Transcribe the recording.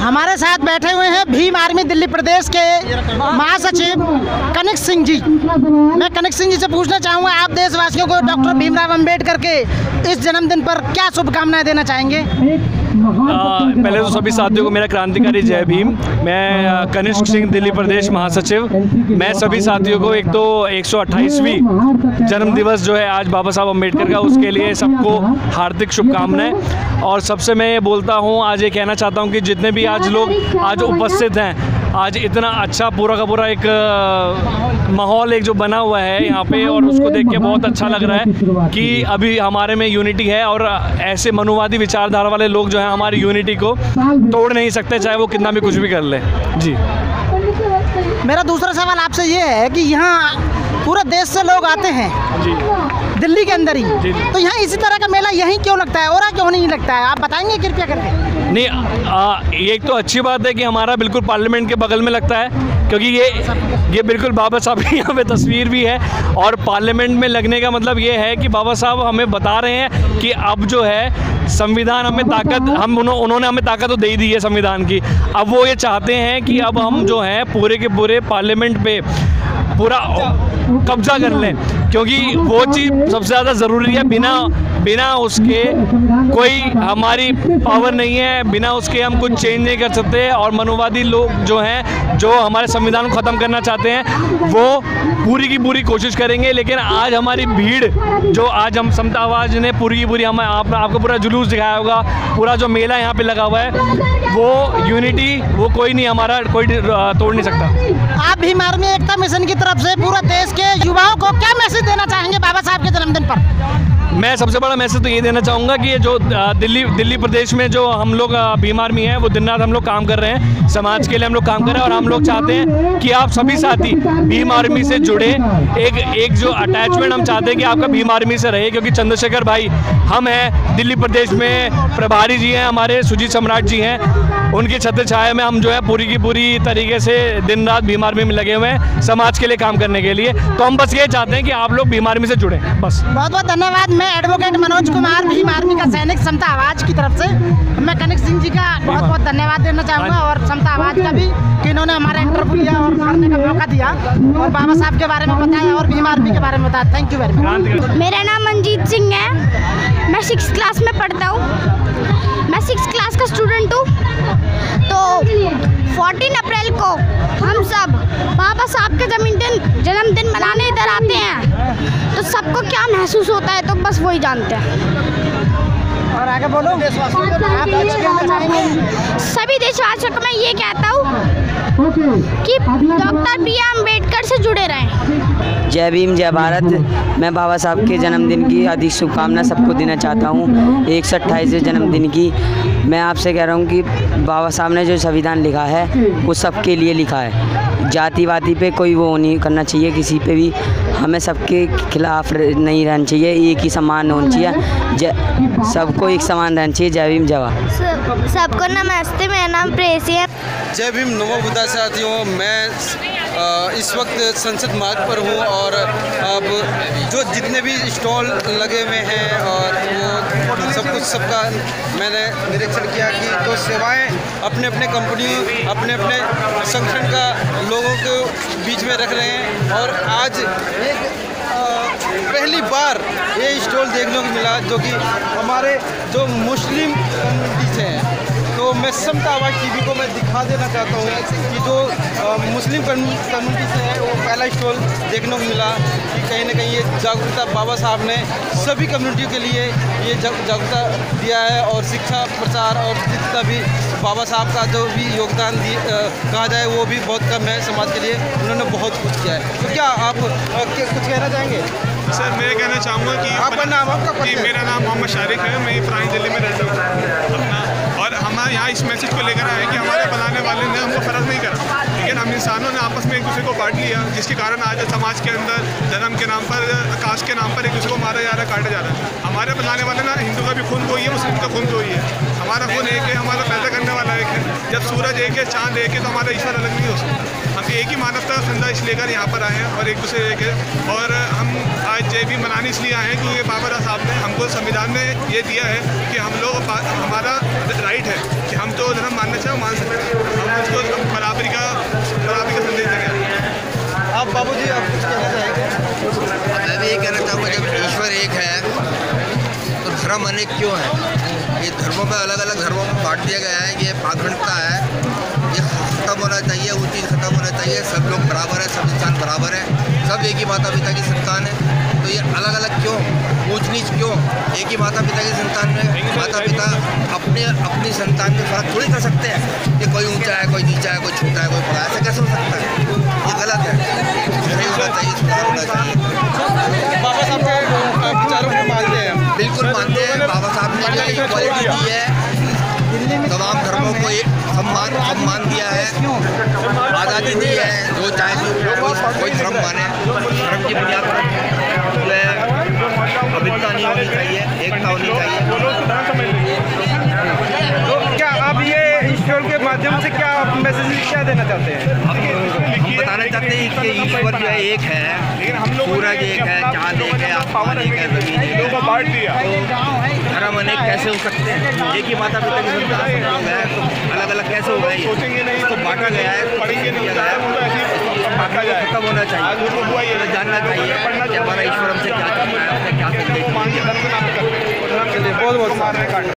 हमारे साथ बैठे हुए हैं भीम आर्मी दिल्ली प्रदेश के महासचिव कनिक सिंह जी। मैं कनिक सिंह जी से पूछना चाहूँगा, आप देशवासियों को डॉक्टर भीमराव अंबेडकर के इस जन्मदिन पर क्या शुभकामनाएं देना चाहेंगे? पहले तो सभी साथियों को मेरा क्रांतिकारी जय भीम। मैं कनिष्क सिंह दिल्ली प्रदेश महासचिव। मैं सभी साथियों को एक तो 128वीं जन्म दिवस जो है आज बाबा साहब अम्बेडकर का, उसके लिए सबको हार्दिक शुभकामनाएं। और सबसे मैं ये बोलता हूँ, आज ये कहना चाहता हूँ कि जितने भी आज लोग आज उपस्थित हैं, आज इतना अच्छा पूरा का पूरा एक माहौल एक जो बना हुआ है यहाँ पे, और उसको देख के बहुत अच्छा लग रहा है कि अभी हमारे में यूनिटी है। और ऐसे मनुवादी विचारधारा वाले लोग जो हैं हमारी यूनिटी को तोड़ नहीं सकते, चाहे वो कितना भी कुछ भी कर ले। जी, मेरा दूसरा सवाल आपसे ये है कि यहाँ पूरे देश से लोग आते हैं जी, दिल्ली के अंदर ही, जी। तो यहाँ इसी तरह का मेला यहीं क्यों लगता है और क्यों नहीं लगता है? आप बताएंगे कृपया करके। नहीं, ये एक तो अच्छी बात है कि हमारा बिल्कुल पार्लियामेंट के बगल में लगता है, क्योंकि ये बिल्कुल बाबा साहब की यहाँ पे तस्वीर भी है। और पार्लियामेंट में लगने का मतलब ये है कि बाबा साहब हमें बता रहे हैं कि अब जो है संविधान हमें ताकत, उन्होंने हमें ताकत तो दे ही दी है संविधान की। अब वो ये चाहते हैं कि अब हम जो है पूरे के पूरे पार्लियामेंट पे पूरा कब्जा कर लें, क्योंकि वो चीज़ सबसे ज़्यादा ज़रूरी है। बिना उसके कोई हमारी पावर नहीं है, बिना उसके हम कुछ चेंज नहीं कर सकते। और मनुवादी लोग जो हैं, जो हमारे संविधान को ख़त्म करना चाहते हैं, वो पूरी की पूरी कोशिश करेंगे। लेकिन आज हमारी भीड़ जो आज हम समता आवाज़ ने पूरी की पूरी हम आपको पूरा जुलूस दिखाया होगा, पूरा जो मेला यहाँ पे लगा हुआ है, वो यूनिटी वो कोई नहीं, हमारा कोई तोड़ नहीं सकता। आप भीम आर्मी एकता मिशन की तरफ से पूरा देश के युवाओं को क्या मैसेज देना चाहेंगे बाबा साहब के जन्मदिन पर? मैं सबसे बड़ा मैसेज तो ये देना चाहूँगा कि ये जो दिल्ली प्रदेश में जो हम लोग भीम आर्मी है, वो दिन रात हम लोग काम कर रहे हैं, समाज के लिए हम लोग काम कर रहे हैं। और हम लोग चाहते हैं कि आप सभी साथी भीम आर्मी से जुड़े। एक जो अटैचमेंट हम चाहते हैं कि आपका भीम आर्मी से रहे, क्योंकि चंद्रशेखर भाई हम हैं, दिल्ली प्रदेश में प्रभारी जी हैं, हमारे सुजीत सम्राट जी हैं, उनकी छत्र छाया में हम जो है पूरी की पूरी तरीके से दिन रात भीम आर्मी में लगे हुए हैं समाज के लिए काम करने के लिए। तो हम बस ये चाहते हैं कि आप लोग भीम आर्मी से जुड़ें। बस, बहुत बहुत धन्यवाद। मैं एडवोकेट मनोज कुमार, भीम आर्मी का सैनिक, समता आवाज की तरफ से मैं कनिक सिंह जी का बहुत बहुत धन्यवाद देना चाहूँगा, और समता आवाज का भी कि इन्होंने हमारा इंटरव्यू लिया और पढ़ने का मौका दिया और बाबा साहब के बारे में बताया और भीम आर्मी के बारे में बताया। Thank you very much. मेरा नाम मंजीत सिंह है, मैं 6th क्लास में पढ़ता हूँ, मैं 6th क्लास का स्टूडेंट हूँ। तो 14 अप्रैल को हम सब बाबा साहब का जन्मदिन मनाने इधर आते हैं, तो सबको क्या महसूस होता है तो बस वही जानते हैं। और आगे बोलो, आप कुछ कहना चाहेंगे? सभी देशवासियों को मैं ये कहता हूँ कि डॉक्टर BR अम्बेडकर से जुड़े रहें। जय भीम, जय भारत। मैं बाबा साहब के जन्मदिन की अधिक शुभकामना सबको देना चाहता हूँ, 128वें जन्मदिन की। मैं आपसे कह रहा हूँ कि बाबा साहब ने जो संविधान लिखा है वो सबके लिए लिखा है, जातिवादी पे कोई वो नहीं करना चाहिए, किसी पे भी हमें सबके खिलाफ नहीं रहना चाहिए, एक ही समान होना चाहिए, सबको एक समान रहना चाहिए। जय भीम, जय भारत। सबको नमस्ते, मेरा नाम प्रेसी है। जय भीम, नमो बुद्धा साथियों। मैं इस वक्त संसद मार्ग पर हूँ और अब जो जितने भी स्टॉल लगे हुए हैं और वो सब कुछ सबका मैंने निरीक्षण किया कि तो सेवाएं अपने अपने कंपनी अपने अपने संगठन का लोगों के बीच में रख रहे हैं। और आज एक पहली बार ये स्टॉल देखने को मिला जो कि हमारे जो मुस्लिम कम्युनिटीज़ हैं। तो मैं समता आवाज टीवी को मैं दिखा देना चाहता हूँ कि जो मुस्लिम कम्युनिटी से है वो पहला स्टॉल देखने को मिला कि कहीं ना कहीं ये जागरूकता बाबा साहब ने सभी कम्युनिटी के लिए ये जागरूकता दिया है। और शिक्षा प्रचार और जितना भी बाबा साहब का जो भी योगदान कहा जाए वो भी बहुत कम है समाज के लिए, उन्होंने बहुत कुछ किया है। तो क्या आप कुछ कहना चाहेंगे? सर, मैं कहना चाहूँगा कि आपका नाम, आपका जी, मेरा नाम मोहम्मद शारिक है, मैं पुरानी दिल्ली में रहता हूँ अपना। और हम यहाँ इस मैसेज को लेकर आए कि हमारे बनाने वाले ने हमको फ़र्क नहीं करा, लेकिन हम इंसानों ने आपस में एक दूसरे को बांट लिया, जिसके कारण आज समाज के अंदर धर्म के नाम पर, कास्ट के नाम पर एक दूसरे को मारा जा रहा है, काटा जा रहा है। हमारे बनाने वाले ना, हिंदू का भी खून वही है, मुस्लिम का खून वही है, हमारा खून एक है, हमारा पैदा करने वाला एक है। जब सूरज एक है, चांद एक है, तो हमारा ईश्वर अलग नहीं हो सकता। हम एक ही मानवता संदेश लेकर यहाँ पर आए हैं और एक दूसरे एक है। और हम आज जय भी मनाने इसलिए आए हैं क्योंकि बाबा साहब ने हमको संविधान में ये दिया है कि हम लोग, हमारा राइट है कि हम जो धर्म मानना चाहें मान सकते हैं। हम उसको बराबरी का संदेश देंगे। आप बाबूजी आप कुछ कहना चाहेंगे? मैं भी ये कहना चाहूँगा, जब ईश्वर एक है तो धर्म अनेक क्यों है? ये धर्मों में अलग अलग धर्मों में बांट दिया गया है, ये पाखंडता है, ये ख़त्म होना चाहिए, वो चीज़ ख़त्म होना चाहिए। सब लोग बराबर है, सब इंसान बराबर है, सब एक ही माता पिता की संतान है। तो ये अलग अलग क्यों, ऊंच नीच क्यों? एक ही माता पिता की संतान में माता पिता अपनी संतान में फर्क थोड़ी कर सकते हैं कि कोई ऊंचा है, कोई नीचा है, कोई छोटा है, कोई बड़ा है। ऐसा कैसे हो सकता है? ये गलत है, नहीं होना चाहिए, सुधार होना चाहिए। बाबा साहब के विचारों को मानते हैं? बिल्कुल मानते हैं। बाबा साहब ने जो इक्वालिटी दी है, तमाम धर्मों को एक सम्मान दिया है, आज़ादी दी है, जो चाहे कोई धर्म माने। धर्म की बुनियाद पर अभिन्नता नहीं होनी चाहिए, एकता होनी चाहिए। तो क्या आप ये ईश्वर के माध्यम से क्या मैसेज क्या देना चाहते हैं? हम बताना चाहते हैं कि ईश्वर जो है एक है, सूरज एक है, चाँद एक है, आसमान एक है, जमीन एक है। बांट दिया धर्म अनेक कैसे हो सकते हैं? एक ही माता पिता की संतान सब लोग हैं, तो अलग अलग कैसे हो गए? सोचेंगे नहीं, इसको बांटा गया है, पढ़ेंगे नहीं, किया गया है, खत्म होना चाहिए। हमें जानना चाहिए कि हमारा ईश्वर हमसे क्या चाहता है, हमसे क्या संदेश। बहुत बहुत